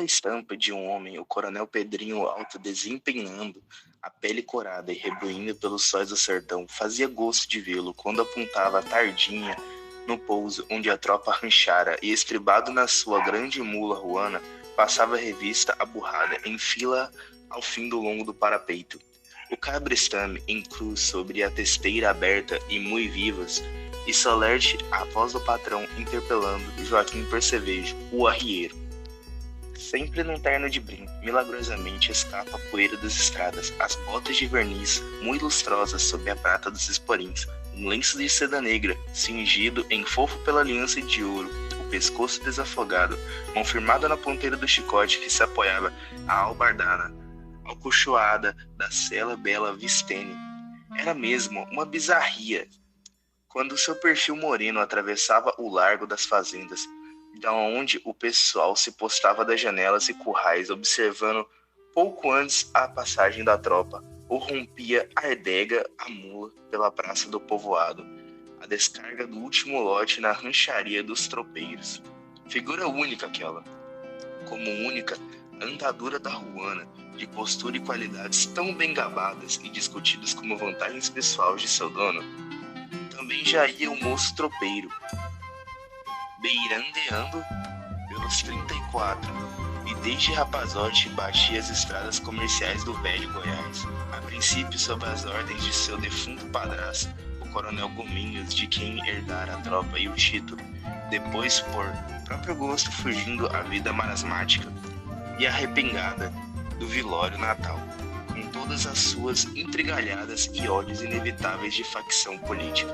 estampa de um homem, o coronel Pedrinho Alto desempenhando a pele corada e rebuindo pelos sóis do sertão, fazia gosto de vê-lo quando apontava a tardinha no pouso onde a tropa ranchara e, estribado na sua grande mula ruana, passava a revista a burrada em fila ao fim do longo do parapeito. O cabrestame em cruz sobre a testeira aberta e mui vivas, e solerte a voz do patrão interpelando Joaquim Percevejo, o arrieiro. Sempre num terno de brim, milagrosamente escapa a poeira das estradas, as botas de verniz, muito lustrosas sob a prata dos esporins, um lenço de seda negra, cingido em fofo pela aliança de ouro, o pescoço desafogado, mão firmada na ponteira do chicote que se apoiava à albardana, alcochoada da cela bela Vistene. Era mesmo uma bizarria. Quando seu perfil moreno atravessava o largo das fazendas, da onde o pessoal se postava das janelas e currais, observando pouco antes a passagem da tropa, ou rompia a adega a mula pela praça do povoado, a descarga do último lote na rancharia dos tropeiros. Figura única aquela. Como única, a andadura da ruana, de postura e qualidades tão bem gabadas e discutidas como vantagens pessoais de seu dono. Também já ia o moço tropeiro, beirandeando pelos 34, e desde rapazote batia as estradas comerciais do velho Goiás, a princípio sob as ordens de seu defunto padrasto, o coronel Gominhos, de quem herdara a tropa e o título, depois por próprio gosto fugindo à vida marasmática e arrepengada do vilório natal, com todas as suas intrigalhadas e ódios inevitáveis de facção política.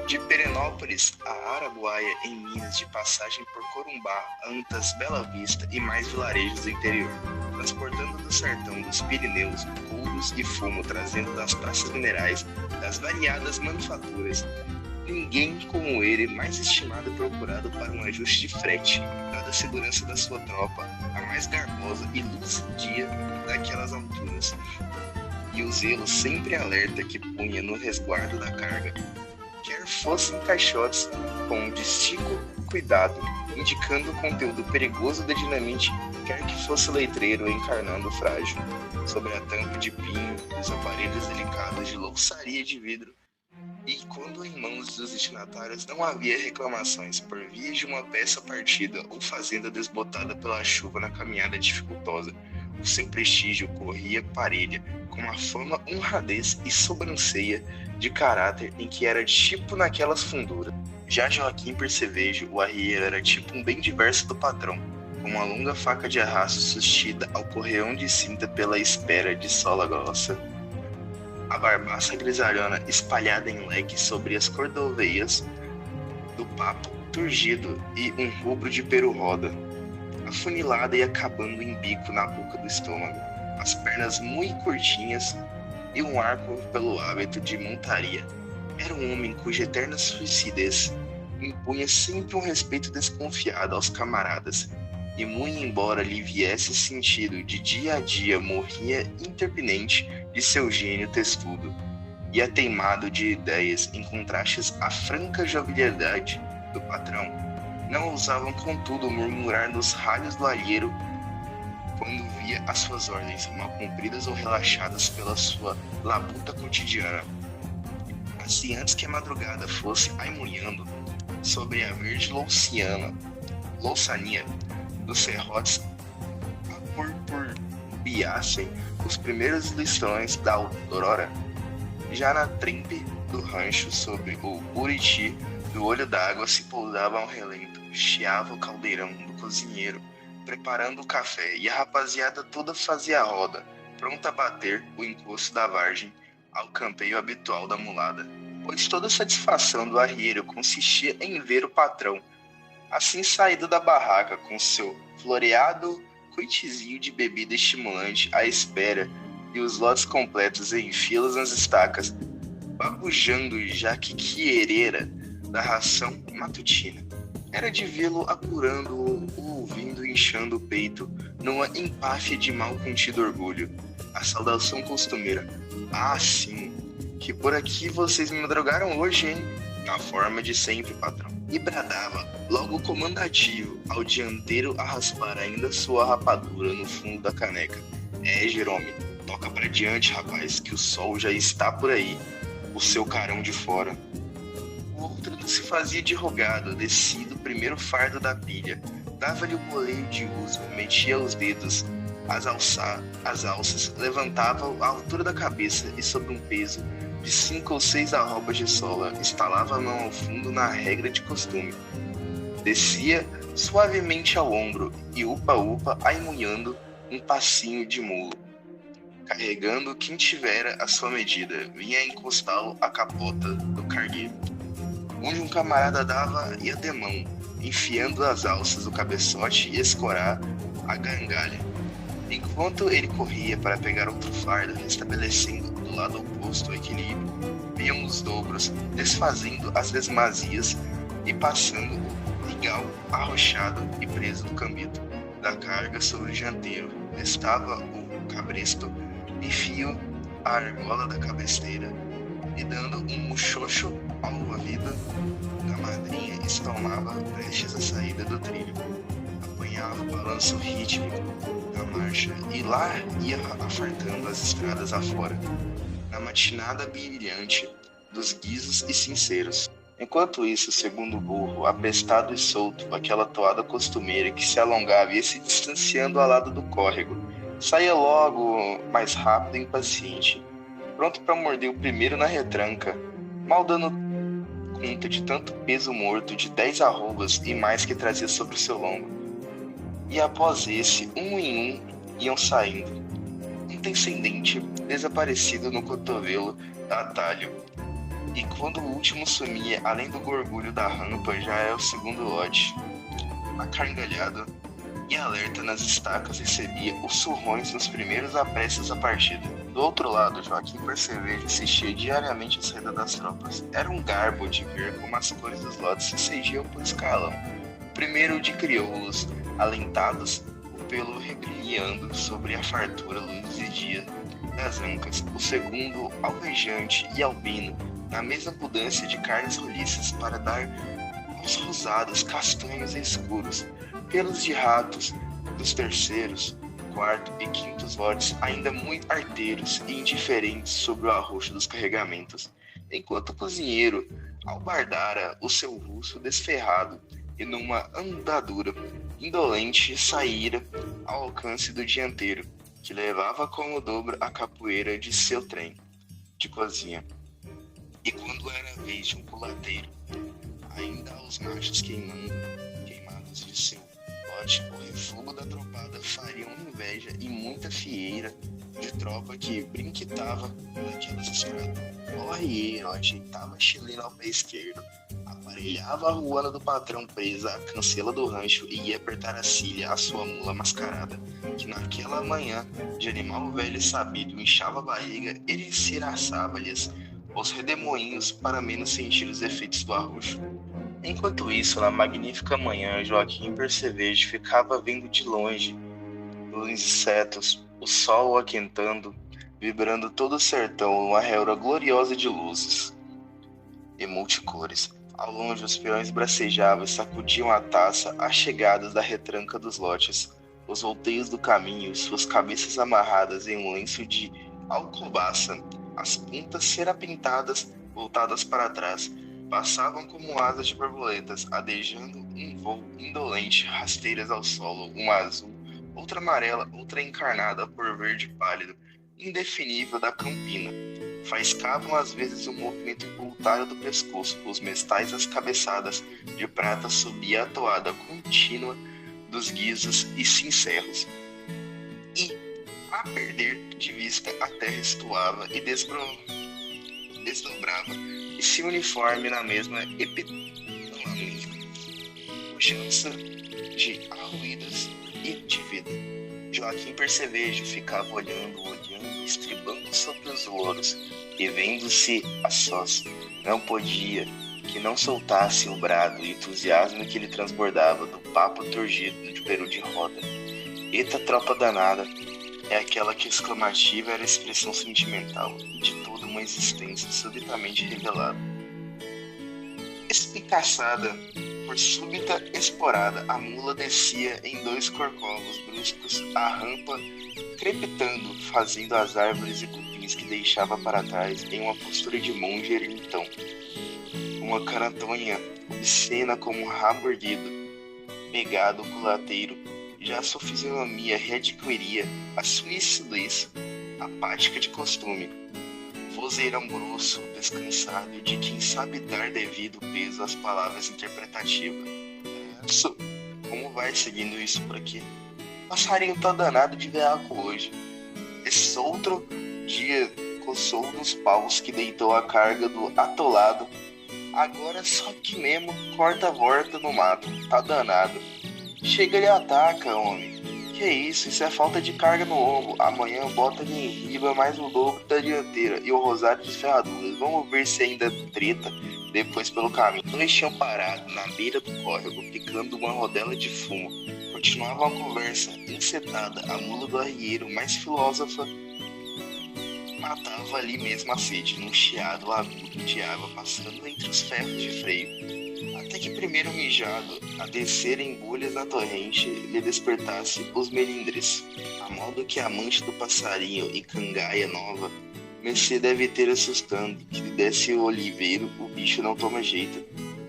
De Perenópolis a Araguaia, em Minas, de passagem por Corumbá, Antas, Bela Vista e mais vilarejos do interior, transportando do sertão dos Pirineus couros e fumo, trazendo das praças minerais, das variadas manufaturas. Ninguém como ele, mais estimado e procurado para um ajuste de frete, dada a segurança da sua tropa, a mais garbosa e luzidia daquelas alturas, e o zelo sempre alerta que punha no resguardo da carga, quer fossem caixotes com distinto cuidado, indicando o conteúdo perigoso da dinamite, quer que fosse letreiro encarnando o frágil, sobre a tampa de pinho dos aparelhos delicados de louçaria de vidro. E quando em mãos dos destinatários não havia reclamações por via de uma peça partida ou fazenda desbotada pela chuva na caminhada dificultosa, o seu prestígio corria parelha com a fama, honradez e sobranceia de caráter em que era tipo naquelas funduras. Já Joaquim Percevejo, o arrieiro, era tipo um bem diverso do patrão, com uma longa faca de arrasto sustida ao correão de cinta pela espera de sola grossa, a barbaça grisalhona espalhada em leque sobre as cordoveias do papo turgido e um rubro de peru-roda, afunilada e acabando em bico na boca do estômago, as pernas muito curtinhas e um arco pelo hábito de montaria. Era um homem cuja eterna suicidez impunha sempre um respeito desconfiado aos camaradas, e muito embora lhe viesse sentido de dia a dia, morria interpelente de seu gênio testudo, e ateimado de ideias em contrastes à franca jovialidade do patrão. Não ousavam, contudo, murmurar nos ralhos do alheiro quando via as suas ordens mal cumpridas ou relaxadas pela sua labuta cotidiana. Assim, antes que a madrugada fosse aimunhando sobre a verde louçania dos serrotes, apurpurbiassem os primeiros listões da aurora. Já na trempe do rancho, sobre o buriti do olho d'água, se pousava ao relento, chiava o caldeirão do cozinheiro, preparando o café, e a rapaziada toda fazia a roda, pronta a bater o encosto da vargem ao campeio habitual da mulada, pois toda a satisfação do arrieiro consistia em ver o patrão, assim saído da barraca com seu floreado coitezinho de bebida estimulante à espera e os lotes completos em filas nas estacas, babujando já que quiereira da ração matutina. Era de vê-lo apurando-o, ouvindo e inchando o peito, numa empáfia de mal contido orgulho. A saudação costumeira: "Ah, sim, que por aqui vocês me madrugaram hoje, hein?" Na forma de sempre, patrão. e bradava, logo comandativo, ao dianteiro a raspar ainda sua rapadura no fundo da caneca. Jerome, toca pra diante, rapaz, que o sol já está por aí, o seu carão de fora. O outro não se fazia de rogado, descia do primeiro fardo da pilha, dava-lhe o boleio de uso, metia os dedos, as alças, levantava à altura da cabeça e sobre um peso de 5 ou 6 arrobas de sola, estalava a mão ao fundo na regra de costume. Descia suavemente ao ombro e upa-upa aimunhando um passinho de mulo. Carregando quem tivera a sua medida, vinha encostá-lo à capota do cargueiro, onde um camarada dava e ademão, enfiando as alças do cabeçote e escorar a gangalha. Enquanto ele corria para pegar outro fardo, restabelecendo do lado oposto o equilíbrio, vinham os dobros, desfazendo as desmazias e passando o ligal arrochado e preso do cambito da carga sobre o dianteiro. Estava o cabresto, enfio a argola da cabeceira e dando um muxoxo ao ouvido da madrinha, espalmava prestes à saída do trilho. Apanhava o balanço rítmico da marcha e lá ia afartando as estradas afora, na matinada brilhante dos guizos e sinceros. Enquanto isso, segundo o burro, aprestado e solto, aquela toada costumeira que se alongava e ia se distanciando ao lado do córrego, saía logo mais rápido e impaciente, pronto para morder o primeiro na retranca, mal dando conta de tanto peso morto de 10 arrobas e mais que trazia sobre o seu lombo. E após esse, um em um, iam saindo, um descendente desaparecido no cotovelo da atalho. E quando o último sumia, além do gorgulho da rampa, já é o segundo lote. Acargalhado e alerta nas estacas, recebia os surrões nos primeiros apressos à partida. Do outro lado, Joaquim Percevejo assistia diariamente a saída das tropas. Era um garbo de ver como as cores dos lotes se cediam por escalão. O primeiro de crioulos, alentados, o pelo rebrilhando sobre a fartura luz de dia das ancas. O segundo, alvejante e albino, na mesma abundância de carnes roliças para dar aos rosados, castanhos e escuros, pelos de ratos dos terceiros, quarto e quintos lotes, ainda muito arteiros e indiferentes sobre o arroxo dos carregamentos, enquanto o cozinheiro albardara o seu russo desferrado e numa andadura indolente saíra ao alcance do dianteiro, que levava como dobro a capoeira de seu trem de cozinha. E quando era a vez de um pulateiro, ainda aos machos queimados de seu lote, o refugo da tropada fariam inveja e muita fieira de tropa que brinquitava naquelas estradas. O arrieiro ajeitava a chilena ao pé esquerdo, aparelhava a ruana do patrão presa à cancela do rancho e ia apertar a cilha à sua mula mascarada, que naquela manhã de animal velho e sabido inchava a barriga e enceraçava-lhes os redemoinhos para menos sentir os efeitos do arroxo. Enquanto isso, na magnífica manhã, Joaquim Percevejo ficava vendo de longe os insetos, o sol aquentando, vibrando todo o sertão numa auréola gloriosa de luzes e multicores. Ao longe, os peões bracejavam e sacudiam a taça às chegadas da retranca dos lotes, os volteios do caminho, suas cabeças amarradas em um lenço de alcobaça, as pontas serapintadas voltadas para trás, passavam como asas de borboletas, adejando um voo indolente, rasteiras ao solo, uma azul, outra amarela, outra encarnada por verde pálido, indefinível da campina. Faiscavam às vezes o movimento involuntário do pescoço, os mestais às cabeçadas de prata subia a toada contínua dos guizos e cincerros. E, a perder de vista, a terra estuava e desdobrava, e se uniforme na mesma pujança de arruídas e de vida. Joaquim Percevejo ficava olhando, estribando sobre os louros, e vendo-se a sós, não podia que não soltasse o brado e entusiasmo que lhe transbordava do papo turgido de peru de roda. Eita tropa danada! É aquela que exclamativa era a expressão sentimental de toda uma existência subitamente revelada. Espicaçada por súbita esporada, a mula descia em 2 corcovos bruscos a rampa, crepitando, fazendo as árvores e cupins que deixava para trás em uma postura de monge ermitão. Uma canatonha obscena como um rabo erguido, pegado culateiro, já sua fisionomia readquiria a suicidez apática de costume. Vozeirão grosso, descansado, de quem sabe dar devido peso às palavras interpretativas. Isso, como vai seguindo isso por aqui? Passarinho tá danado de veaco hoje. Esse outro dia coçou nos paus que deitou a carga do atolado. Agora só que mesmo corta a volta no mato, tá danado. Chega e ataca, homem. Que isso é falta de carga no ombro. Amanhã bota ali em riba mais o dobro da dianteira e o rosário de ferraduras. Vamos ver se ainda treta depois pelo caminho. Dois tinham parado na beira do córrego, picando uma rodela de fumo. Continuava a conversa encetada. A mula do arrieiro, mais filósofa, matava ali mesmo a sede, num chiado agudo de água passando entre os ferros de freio. Até que primeiro mijado, a descer em bolhas na torrente, lhe despertasse os melindres. A modo que a mancha do passarinho e cangaia nova, mercê deve ter assustando, que lhe desse o oliveiro, o bicho não toma jeito.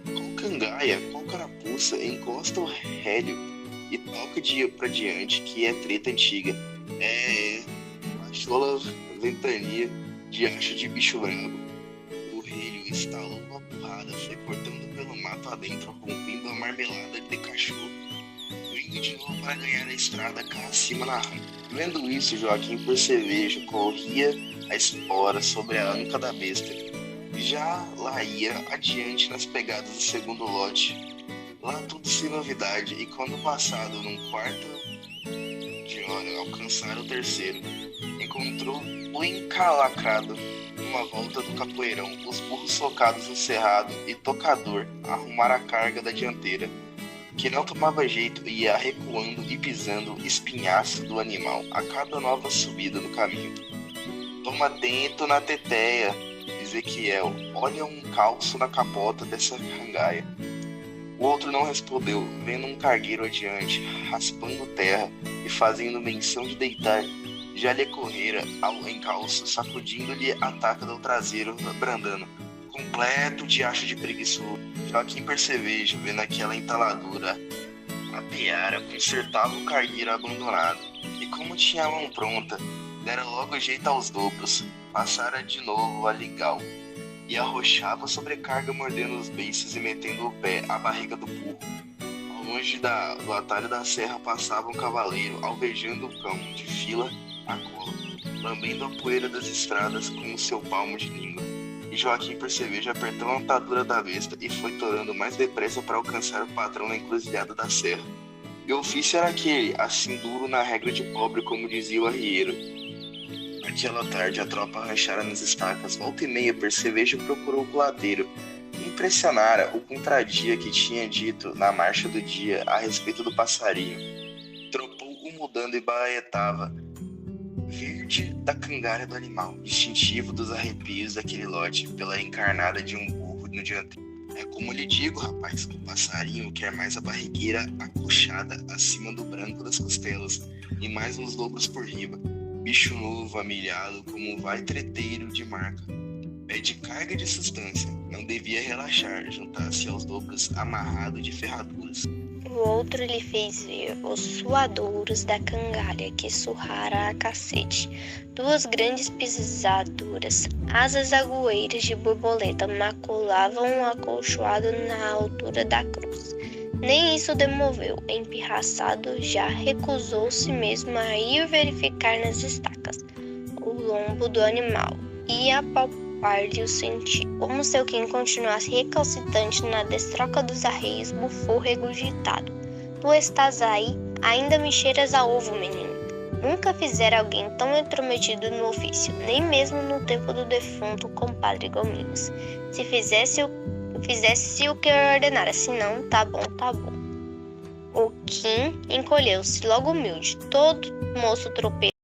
Qual cangaia, qual carapuça, encosta o rélio e toca pra diante, que é treta antiga. Baixola ventania, de acho de bicho brabo. O relho estalou uma porrada, foi cortando pelo mato adentro, rompendo a marmelada de cachorro, vindo de novo para ganhar a estrada cá acima na rampa. Vendo isso, Joaquim percevejo corria a espora sobre a anca da besta. Já lá ia adiante nas pegadas do segundo lote. Lá tudo sem novidade, e quando passado num quarto de hora alcançaram o terceiro, encontrou o encalacrado numa volta do capoeirão, os burros socados no cerrado e tocador arrumar a carga da dianteira, que não tomava jeito e ia recuando e pisando espinhaço do animal a cada nova subida no caminho. Toma dentro na teteia, Ezequiel, olha um calço na capota dessa cangaia. O outro não respondeu, vendo um cargueiro adiante, raspando terra e fazendo menção de deitar, já lhe correra ao encalço, sacudindo-lhe a taca do traseiro, brandando, completo de acho de preguiçoso. Joaquim percevejo, vendo aquela entaladura, a peara consertava o cargueiro abandonado, e como tinha a mão pronta, dera logo jeito aos dobros, passara de novo a ligal, e arrochava a sobrecarga mordendo os beiços e metendo o pé à barriga do burro. Ao longe do atalho da serra passava um cavaleiro, alvejando o cão de fila a cola, lambendo a poeira das estradas com o seu palmo de língua. E Joaquim percevejo apertou a atadura da besta e foi torando mais depressa para alcançar o patrão na encruzilhada da serra. E o ofício era aquele, assim duro na regra de pobre, como dizia o arrieiro. Aquela tarde a tropa ranchara nas estacas, volta e meia percevejo procurou o culateiro. Impressionara o contradia que tinha dito na marcha do dia a respeito do passarinho. Tropou o mudando e baetava, verde da cangalha do animal, distintivo dos arrepios daquele lote pela encarnada de um burro no dianteiro. É como lhe digo, rapaz, o passarinho quer mais a barrigueira acochada acima do branco das costelas e mais uns dobros por riba. Bicho novo, amilhado, como vai treteiro de marca. Pede carga de substância, não devia relaxar, juntar-se aos dobros amarrado de ferraduras. O outro lhe fez ver os suadouros da cangalha que surrara a cacete, 2 grandes pisaduras, asas agueiras de borboleta maculavam o acolchoado na altura da cruz. Nem isso demoveu, empirraçado já recusou-se mesmo a ir verificar nas estacas o lombo do animal e apalpar-lhe o sentido. Como se quem continuasse recalcitrante na destroca dos arreios, bufou regurgitado. Tu estás aí, ainda me cheiras a ovo, menino. Nunca fizera alguém tão intrometido no ofício, nem mesmo no tempo do defunto compadre Gominhos. Se fizesse o que eu ordenara, senão, tá bom. O Kim encolheu-se, logo humilde, todo moço tropeiro.